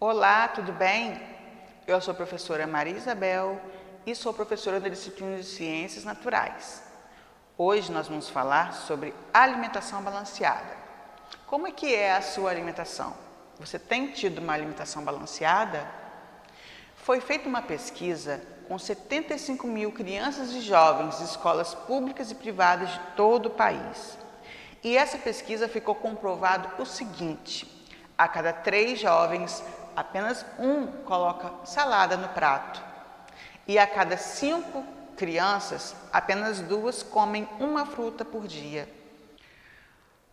Olá, tudo bem? Eu sou a professora Maria Isabel e sou professora da disciplina de Ciências Naturais. Hoje nós vamos falar sobre alimentação balanceada. Como é que é a sua alimentação? Você tem tido uma alimentação balanceada? Foi feita uma pesquisa com 75 mil crianças e jovens de escolas públicas e privadas de todo o país. E essa pesquisa ficou comprovado o seguinte: a cada 3 jovens, apenas um coloca salada no prato. E a cada 5 crianças, apenas 2 comem uma fruta por dia.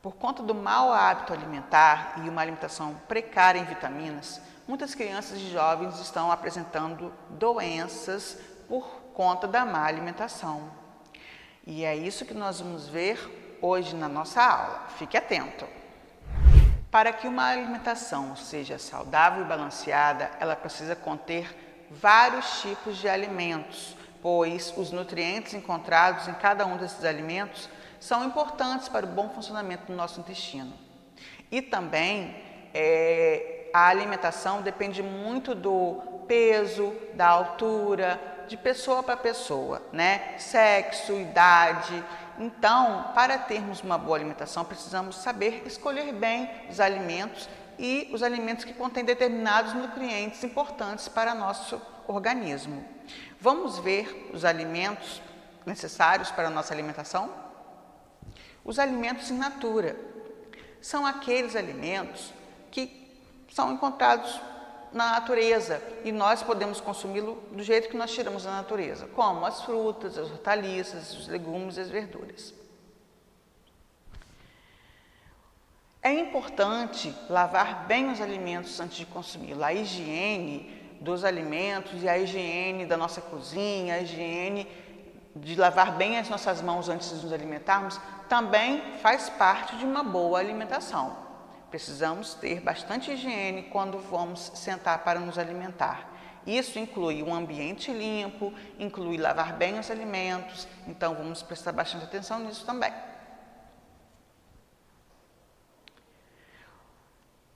Por conta do mau hábito alimentar e uma alimentação precária em vitaminas, muitas crianças e jovens estão apresentando doenças por conta da má alimentação. E é isso que nós vamos ver hoje na nossa aula. Fique atento! Para que uma alimentação seja saudável e balanceada, ela precisa conter vários tipos de alimentos, pois os nutrientes encontrados em cada um desses alimentos são importantes para o bom funcionamento do nosso intestino. E também a alimentação depende muito do peso, da altura, de pessoa para pessoa, né? Sexo, idade. Então, para termos uma boa alimentação, precisamos saber escolher bem os alimentos e os alimentos que contêm determinados nutrientes importantes para nosso organismo. Vamos ver os alimentos necessários para a nossa alimentação? Os alimentos in natura são aqueles alimentos que são encontrados na natureza e nós podemos consumi-lo do jeito que nós tiramos da natureza, como as frutas, as hortaliças, os legumes e as verduras. É importante lavar bem os alimentos antes de consumi-los. A higiene dos alimentos e a higiene da nossa cozinha, a higiene de lavar bem as nossas mãos antes de nos alimentarmos, também faz parte de uma boa alimentação. Precisamos ter bastante higiene quando vamos sentar para nos alimentar. Isso inclui um ambiente limpo, inclui lavar bem os alimentos, então vamos prestar bastante atenção nisso também.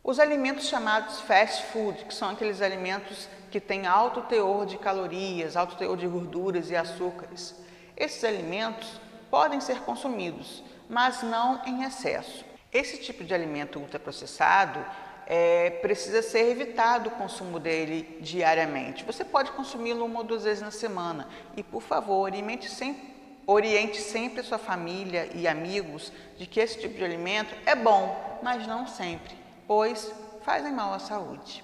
Os alimentos chamados fast food, que são aqueles alimentos que têm alto teor de calorias, alto teor de gorduras e açúcares. Esses alimentos podem ser consumidos, mas não em excesso. Esse tipo de alimento ultraprocessado precisa ser evitado o consumo dele diariamente. Você pode consumi-lo 1 ou 2 vezes na semana e, por favor, oriente sempre a sua família e amigos de que esse tipo de alimento é bom, mas não sempre, pois fazem mal à saúde.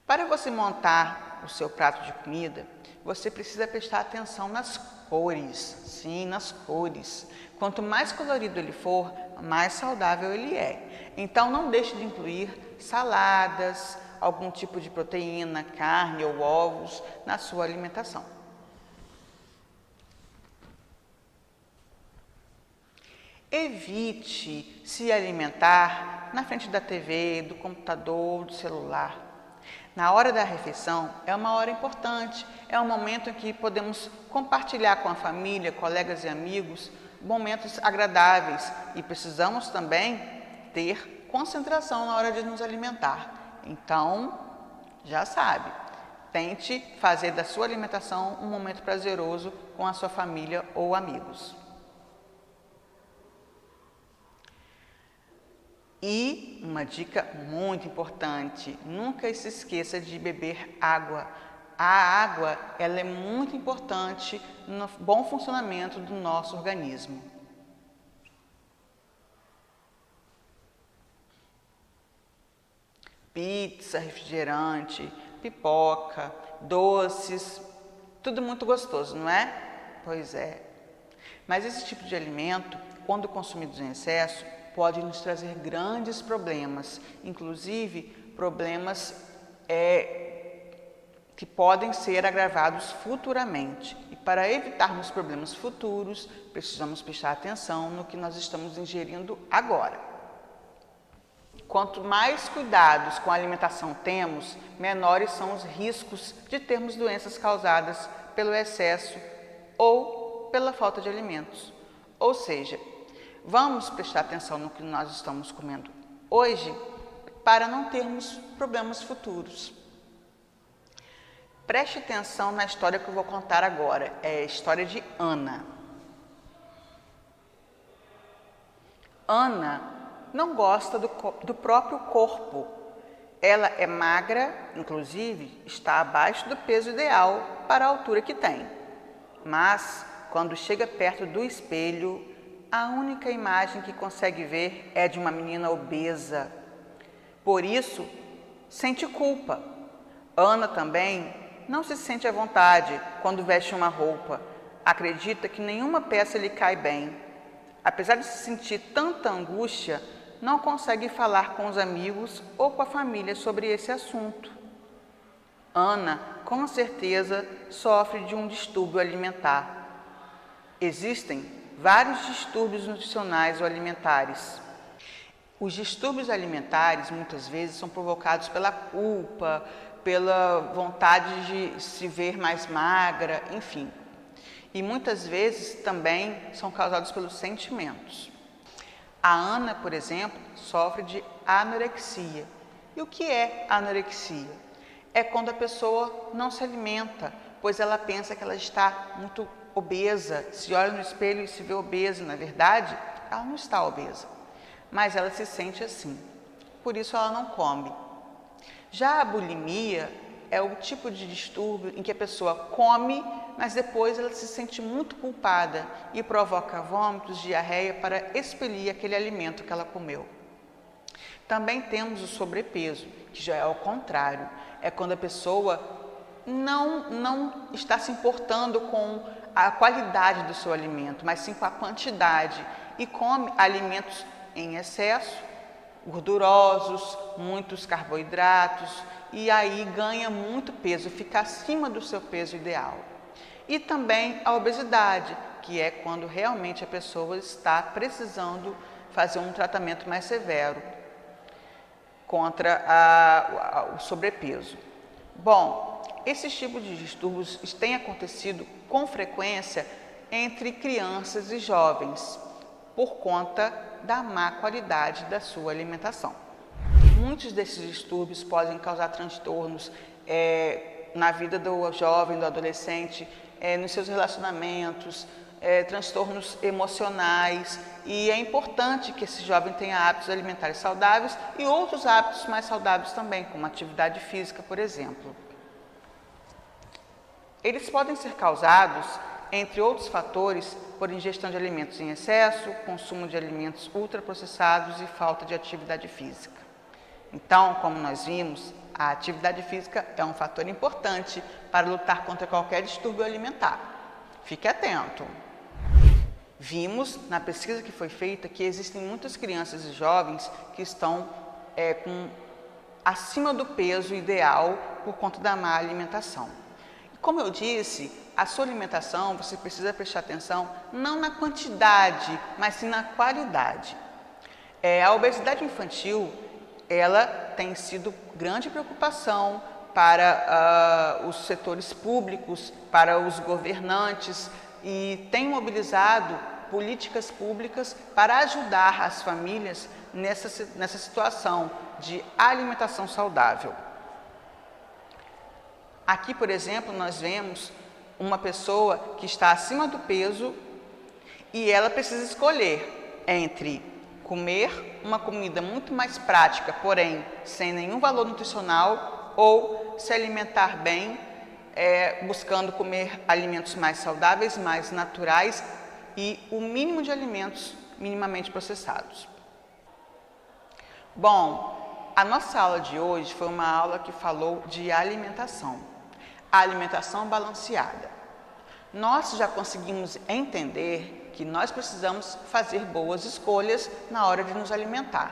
Para você montar o seu prato de comida, você precisa prestar atenção nas cores, sim, nas cores. Quanto mais colorido ele for, mais saudável ele é. Então, não deixe de incluir saladas, algum tipo de proteína, carne ou ovos na sua alimentação. Evite se alimentar na frente da TV, do computador, do celular. Na hora da refeição é uma hora importante, é um momento em que podemos compartilhar com a família, colegas e amigos momentos agradáveis e precisamos também ter concentração na hora de nos alimentar. Então, já sabe, tente fazer da sua alimentação um momento prazeroso com a sua família ou amigos. E uma dica muito importante, nunca se esqueça de beber água. A água, ela é muito importante no bom funcionamento do nosso organismo. Pizza, refrigerante, pipoca, doces, tudo muito gostoso, não é? Pois é. Mas esse tipo de alimento, quando consumidos em excesso, pode nos trazer grandes problemas, inclusive problemas que podem ser agravados futuramente. E para evitarmos problemas futuros, precisamos prestar atenção no que nós estamos ingerindo agora. Quanto mais cuidados com a alimentação temos, menores são os riscos de termos doenças causadas pelo excesso ou pela falta de alimentos. Ou seja, vamos prestar atenção no que nós estamos comendo hoje para não termos problemas futuros. Preste atenção na história que eu vou contar agora, é a história de Ana. Ana não gosta do próprio corpo. Ela é magra, inclusive está abaixo do peso ideal para a altura que tem. Mas, quando chega perto do espelho, a única imagem que consegue ver é de uma menina obesa. Por isso, sente culpa. Ana também não se sente à vontade quando veste uma roupa. Acredita que nenhuma peça lhe cai bem. Apesar de se sentir tanta angústia, não consegue falar com os amigos ou com a família sobre esse assunto. Ana, com certeza, sofre de um distúrbio alimentar. Existem vários distúrbios nutricionais ou alimentares. Os distúrbios alimentares, muitas vezes, são provocados pela culpa, pela vontade de se ver mais magra, enfim. E muitas vezes também são causados pelos sentimentos. A Ana, por exemplo, sofre de anorexia. E o que é anorexia? É quando a pessoa não se alimenta, pois ela pensa que ela está muito obesa, se olha no espelho e se vê obesa. Na verdade, ela não está obesa, mas ela se sente assim. Por isso ela não come. Já a bulimia é o tipo de distúrbio em que a pessoa come, mas depois ela se sente muito culpada e provoca vômitos, diarreia para expelir aquele alimento que ela comeu. Também temos o sobrepeso, que já é ao contrário. É quando a pessoa não está se importando com a qualidade do seu alimento, mas sim com a quantidade, e come alimentos em excesso, gordurosos, muitos carboidratos, e aí ganha muito peso, fica acima do seu peso ideal. E também a obesidade, que é quando realmente a pessoa está precisando fazer um tratamento mais severo contra o sobrepeso. Bom, esses tipos de distúrbios têm acontecido com frequência entre crianças e jovens, por conta da má qualidade da sua alimentação. Muitos desses distúrbios podem causar transtornos na vida do jovem, do adolescente, nos seus relacionamentos, transtornos emocionais, e é importante que esse jovem tenha hábitos alimentares saudáveis e outros hábitos mais saudáveis também, como atividade física, por exemplo. Eles podem ser causados, entre outros fatores, por ingestão de alimentos em excesso, consumo de alimentos ultraprocessados e falta de atividade física. Então, como nós vimos, a atividade física é um fator importante para lutar contra qualquer distúrbio alimentar. Fique atento! Vimos na pesquisa que foi feita que existem muitas crianças e jovens que estão acima do peso ideal por conta da má alimentação. Como eu disse, a sua alimentação, você precisa prestar atenção não na quantidade, mas sim na qualidade. A obesidade infantil, ela tem sido grande preocupação para os setores públicos, para os governantes, e tem mobilizado políticas públicas para ajudar as famílias nessa situação de alimentação saudável. Aqui, por exemplo, nós vemos uma pessoa que está acima do peso e ela precisa escolher entre comer uma comida muito mais prática, porém sem nenhum valor nutricional, ou se alimentar bem, buscando comer alimentos mais saudáveis, mais naturais e o mínimo de alimentos minimamente processados. Bom, a nossa aula de hoje foi uma aula que falou de alimentação. A alimentação balanceada. Nós já conseguimos entender que nós precisamos fazer boas escolhas na hora de nos alimentar.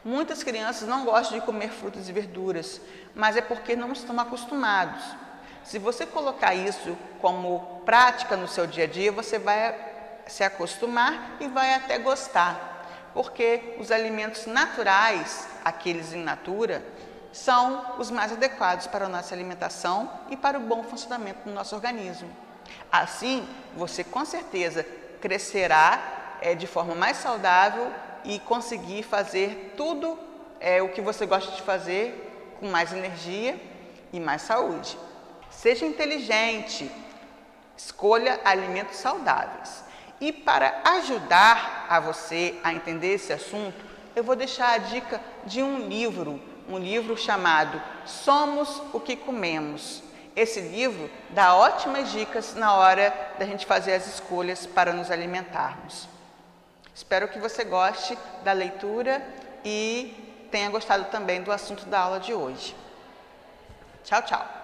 Muitas crianças não gostam de comer frutas e verduras, mas é porque não estão acostumados. Se você colocar isso como prática no seu dia a dia, você vai se acostumar e vai até gostar, porque os alimentos naturais, aqueles in natura, são os mais adequados para a nossa alimentação e para o bom funcionamento do nosso organismo. Assim, você com certeza crescerá de forma mais saudável e conseguir fazer tudo é o que você gosta de fazer com mais energia e mais saúde. Seja inteligente, escolha alimentos saudáveis. E para ajudar a você a entender esse assunto, eu vou deixar a dica de um livro chamado Somos o que Comemos. Esse livro dá ótimas dicas na hora da gente fazer as escolhas para nos alimentarmos. Espero que você goste da leitura e tenha gostado também do assunto da aula de hoje. Tchau, tchau!